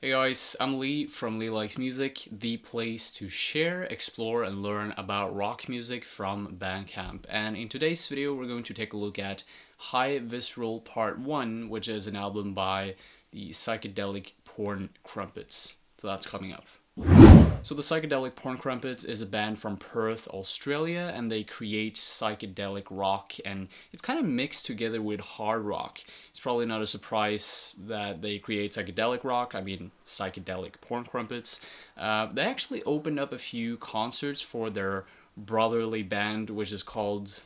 Hey guys, I'm Lee from Lee Likes Music, the place to share, explore, and learn about rock music from Bandcamp. And in today's video, we're going to take a look at High Visceral Part 1, which is an album by the Psychedelic Porn Crumpets. So that's coming up. So the Psychedelic Porn Crumpets is a band from Perth, Australia, and they create psychedelic rock, and it's kind of mixed together with hard rock. It's probably not a surprise that they create psychedelic rock, Psychedelic Porn Crumpets. They actually opened up a few concerts for their brotherly band, which is called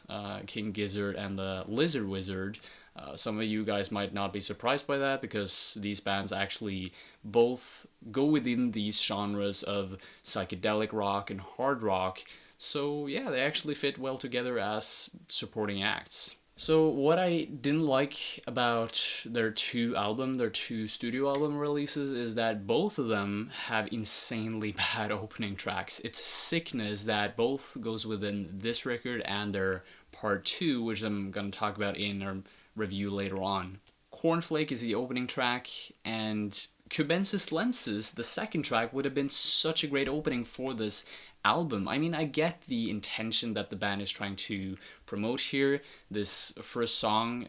King Gizzard and the Lizard Wizard. Some of you guys might not be surprised by that because these bands actually both go within these genres of psychedelic rock and hard rock. So yeah, they actually fit well together as supporting acts. So what I didn't like about their two studio album releases is that both of them have insanely bad opening tracks. It's sickness that both goes within this record and their part 2, which I'm going to talk about in our review later on. Cornflake is the opening track, and Cubensis Lenses, the second track, would have been such a great opening for this album. I get the intention that the band is trying to promote here. This first song,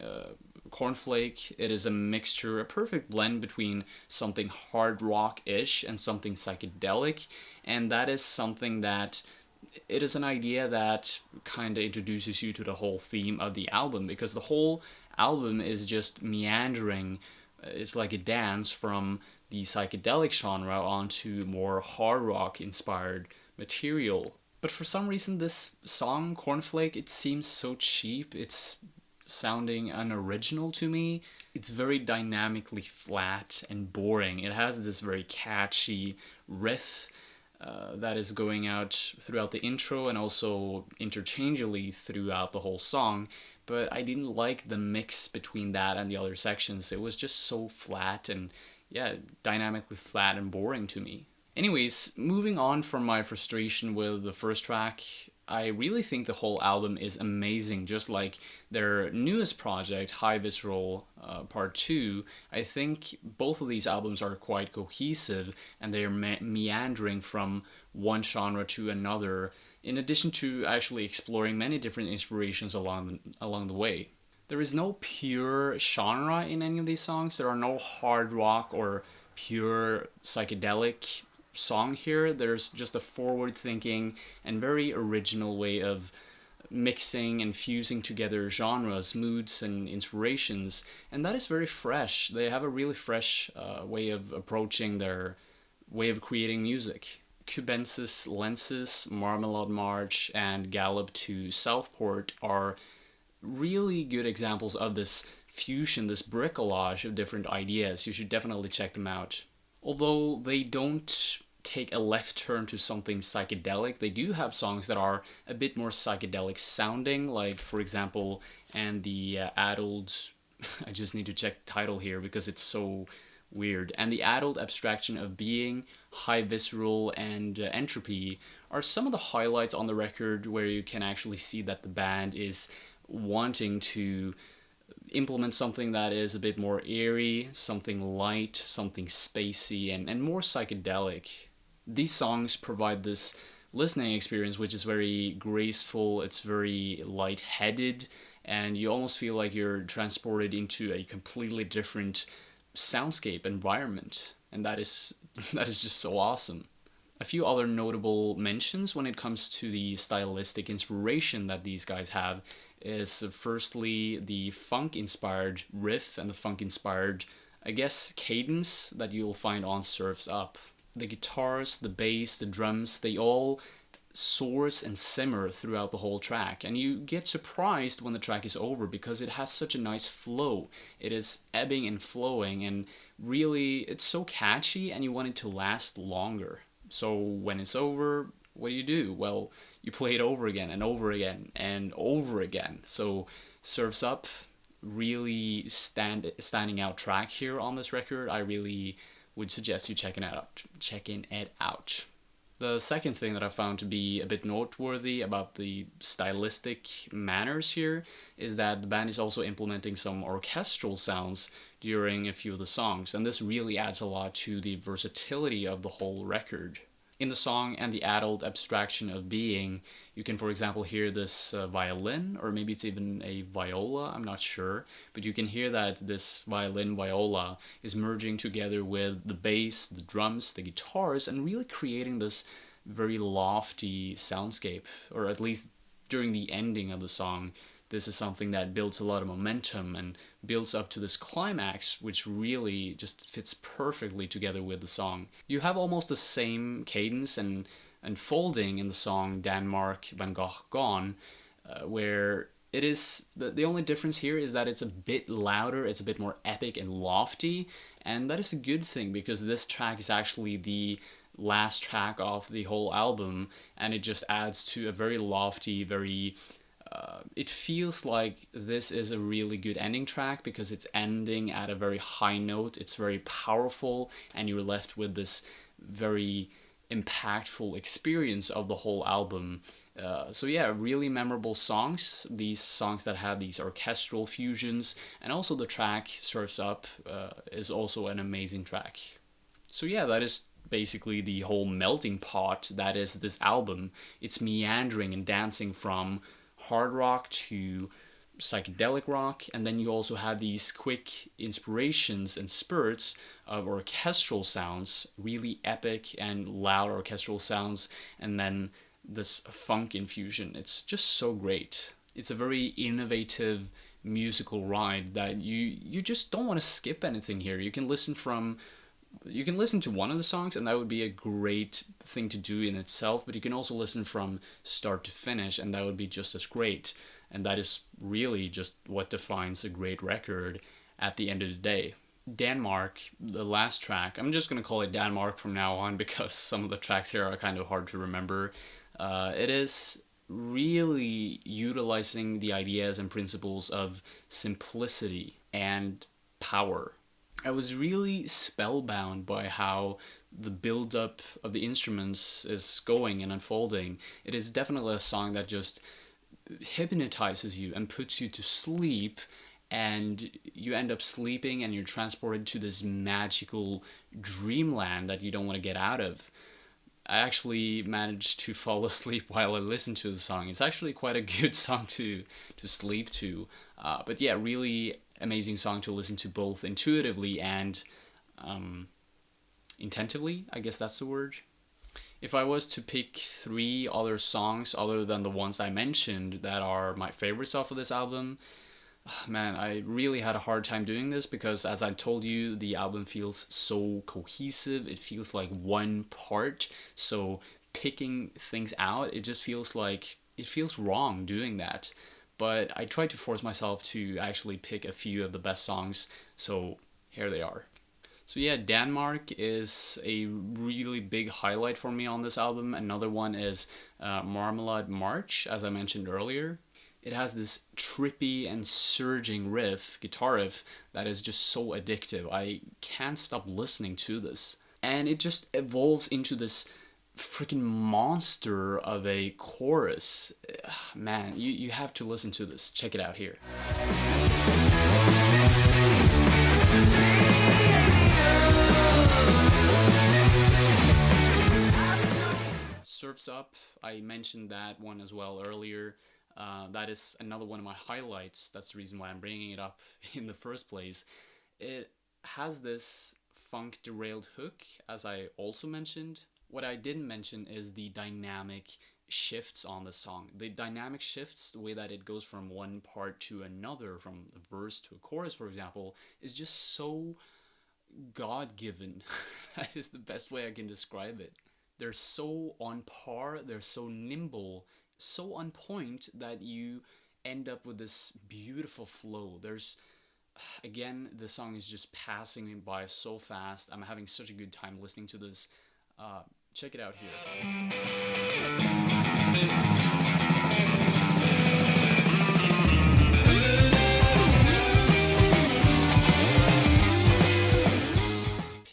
Cornflake, it is a mixture, a perfect blend between something hard rock-ish and something psychedelic, and that is something that it is an idea that kind of introduces you to the whole theme of the album, because the whole album is just meandering. It's like a dance from the psychedelic genre onto more hard rock inspired material. But for some reason this song, Cornflake, it seems so cheap. It's sounding unoriginal to me. It's very dynamically flat and boring. It has this very catchy riff that is going out throughout the intro and also interchangeably throughout the whole song, but I didn't like the mix between that and the other sections. It was just so flat and, yeah, dynamically flat and boring to me. Anyways, moving on from my frustration with the first track, I really think the whole album is amazing, just like their newest project, High Visceral Part 2. I think both of these albums are quite cohesive, and they're meandering from one genre to another, in addition to actually exploring many different inspirations along the way. There is no pure genre in any of these songs. There are no hard rock or pure psychedelic song here. There's just a forward-thinking and very original way of mixing and fusing together genres, moods, and inspirations, and that is very fresh. They have a really fresh way of approaching their way of creating music. Cubensis Lenses, Marmalade March, and Gallop to Southport are really good examples of this fusion, this bricolage of different ideas. You should definitely check them out. Although they don't take a left turn to something psychedelic, they do have songs that are a bit more psychedelic sounding, like, for example, and the adult, I just need to check the title here because it's so weird, and the adult abstraction of being, High Visceral, and Entropy are some of the highlights on the record where you can actually see that the band is wanting to implement something that is a bit more airy, something light, something spacey, and more psychedelic. These songs provide this listening experience which is very graceful, it's very light-headed, and you almost feel like you're transported into a completely different soundscape environment, and that is just so awesome. A few other notable mentions when it comes to the stylistic inspiration that these guys have is firstly the funk-inspired riff and the funk-inspired, I guess, cadence that you'll find on Surf's Up. The guitars, the bass, the drums, they all source and simmer throughout the whole track, and you get surprised when the track is over because it has such a nice flow. It is ebbing and flowing, and really it's so catchy and you want it to last longer. So when it's over, what do? Well, you play it over again and over again and over again. So Surf's Up, really standing out track here on this record. I really would suggest you checking it out. The second thing that I found to be a bit noteworthy about the stylistic manners here is that the band is also implementing some orchestral sounds during a few of the songs, and this really adds a lot to the versatility of the whole record. In the song And the Adult Abstraction of Being, you can, for example, hear this violin, or maybe it's even a viola, I'm not sure, but you can hear that this violin viola is merging together with the bass, the drums, the guitars, and really creating this very lofty soundscape, or at least during the ending of the song. This is something that builds a lot of momentum and builds up to this climax, which really just fits perfectly together with the song. You have almost the same cadence and folding in the song Denmark, Van Gogh Gone, where it is, the only difference here is that it's a bit louder, it's a bit more epic and lofty, and that is a good thing because this track is actually the last track of the whole album, and it just adds to a very lofty, very it feels like this is a really good ending track because it's ending at a very high note, it's very powerful, and you're left with this very impactful experience of the whole album. So yeah, really memorable songs, these songs that have these orchestral fusions, and also the track Surf's Up is also an amazing track. So yeah, that is basically the whole melting pot that is this album. It's meandering and dancing from hard rock to psychedelic rock, and then you also have these quick inspirations and spurts of orchestral sounds, really epic and loud orchestral sounds, and then this funk infusion. It's just so great. It's a very innovative musical ride that you just don't want to skip anything here. You can listen to one of the songs, and that would be a great thing to do in itself, but you can also listen from start to finish, and that would be just as great. And that is really just what defines a great record at the end of the day. Denmark, the last track, I'm just going to call it Denmark from now on because some of the tracks here are kind of hard to remember. It is really utilizing the ideas and principles of simplicity and power. I was really spellbound by how the build-up of the instruments is going and unfolding. It is definitely a song that just hypnotizes you and puts you to sleep, and you end up sleeping and you're transported to this magical dreamland that you don't want to get out of. I actually managed to fall asleep while I listened to the song. It's actually quite a good song to sleep to. But yeah, really amazing song to listen to both intuitively and intentively, I guess that's the word. If I was to pick 3 other songs other than the ones I mentioned that are my favorites off of this album, man, I really had a hard time doing this because, as I told you, the album feels so cohesive. It feels like one part. So picking things out, it just feels like, it feels wrong doing that. But I tried to force myself to actually pick a few of the best songs, so here they are. So yeah, Denmark is a really big highlight for me on this album. Another one is Marmalade March, as I mentioned earlier. It has this trippy and surging guitar riff, that is just so addictive. I can't stop listening to this. And it just evolves into this freaking monster of a chorus. Man, you have to listen to this. Check it out here. Surf's Up, I mentioned that one as well earlier. That is another one of my highlights. That's the reason why I'm bringing it up in the first place. It has this funk derailed hook, as I also mentioned. What I didn't mention is the dynamic shifts on the song. The dynamic shifts, the way that it goes from one part to another, from the verse to a chorus, for example, is just so God-given. That is the best way I can describe it. They're so on par, they're so nimble, so on point that you end up with this beautiful flow. Again, the song is just passing me by so fast. I'm having such a good time listening to this. Check it out here.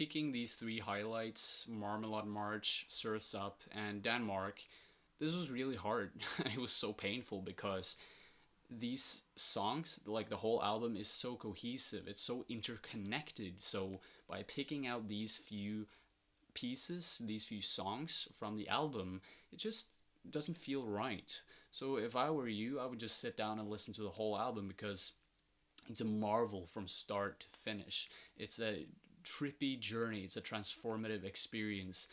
picking these three highlights, Marmalade March, Surf's Up, and Denmark, this was really hard. And it was so painful because these songs, like the whole album, is so cohesive, it's so interconnected. So by picking out these few pieces, these few songs from the album, it just doesn't feel right. So if I were you, I would just sit down and listen to the whole album, because it's a marvel from start to finish. It's a trippy journey, it's a transformative experience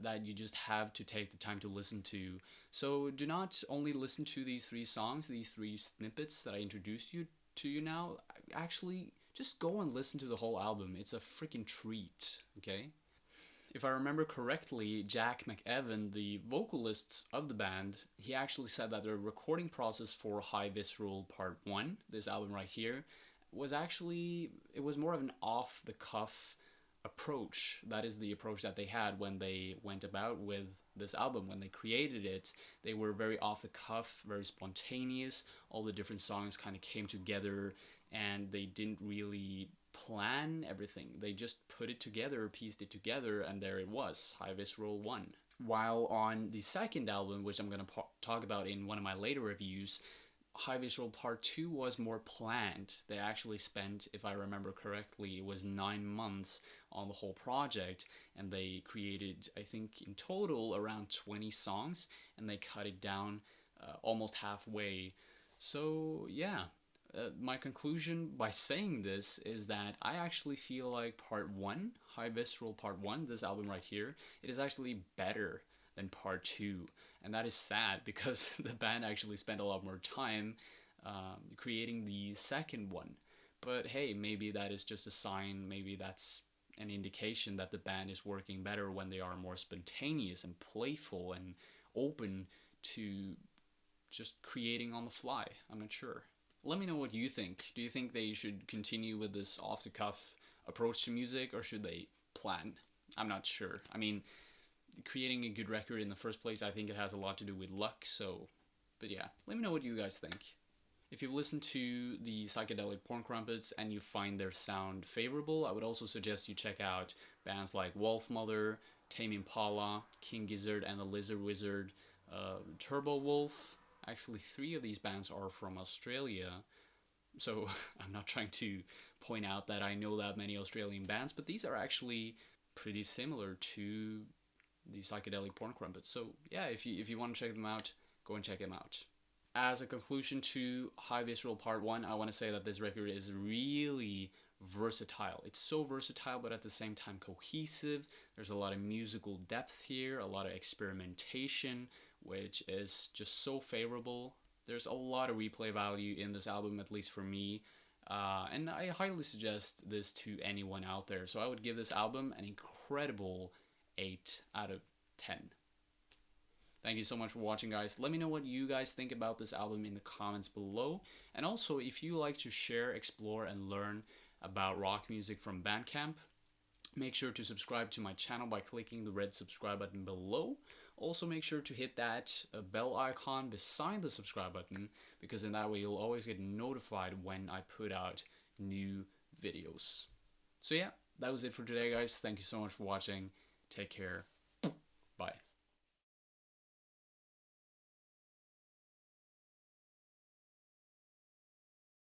that you just have to take the time to listen to. So do not only listen to these three songs, these three snippets that I introduced you to now. Actually, just go and listen to the whole album. It's a freaking treat, okay? If I remember correctly, Jack McEwan, the vocalist of the band, he actually said that the recording process for High Visceral Part 1, this album right here, was actually, it was more of an off-the-cuff approach. That is the approach that they had when they went about with this album. When they created it, they were very off-the-cuff, very spontaneous. All the different songs kind of came together, and they didn't really plan everything. They just put it together, pieced it together, and there it was, High Visceral 1. While on the second album, which I'm going to talk about in one of my later reviews, High Visceral Part 2 was more planned. They actually spent, if I remember correctly, it was 9 months on the whole project, and they created, I think in total, around 20 songs, and they cut it down almost halfway. So yeah. My conclusion by saying this is that I actually feel like Part 1, High Visceral Part 1, this album right here, it is actually better than Part 2. And that is sad, because the band actually spent a lot more time creating the second one. But hey, maybe that is just a sign, maybe that's an indication that the band is working better when they are more spontaneous and playful and open to just creating on the fly. I'm not sure. Let me know what you think. Do you think they should continue with this off-the-cuff approach to music, or should they plan? I'm not sure. I mean, creating a good record in the first place, I think it has a lot to do with luck, so... But yeah, let me know what you guys think. If you've listened to the Psychedelic Porn Crumpets and you find their sound favorable, I would also suggest you check out bands like Wolfmother, Tame Impala, King Gizzard and the Lizard Wizard, Turbo Wolf. Actually, 3 of these bands are from Australia, so I'm not trying to point out that I know that many Australian bands, but these are actually pretty similar to the Psychedelic Porn Crumpets. So yeah, if you want to check them out, go and check them out. As a conclusion to High Visceral Part 1, I want to say that this record is really versatile. It's so versatile, but at the same time cohesive. There's a lot of musical depth here, a lot of experimentation, which is just so favorable. There's a lot of replay value in this album, at least for me, and I highly suggest this to anyone out there. So I would give this album an incredible 8 out of 10. Thank you so much for watching, guys. Let me know what you guys think about this album in the comments below. And also, if you like to share, explore, and learn about rock music from Bandcamp, make sure to subscribe to my channel by clicking the red subscribe button below. Also, make sure to hit that bell icon beside the subscribe button, because in that way you'll always get notified when I put out new videos. So yeah, that was it for today, guys. Thank you so much for watching. Take care. Bye.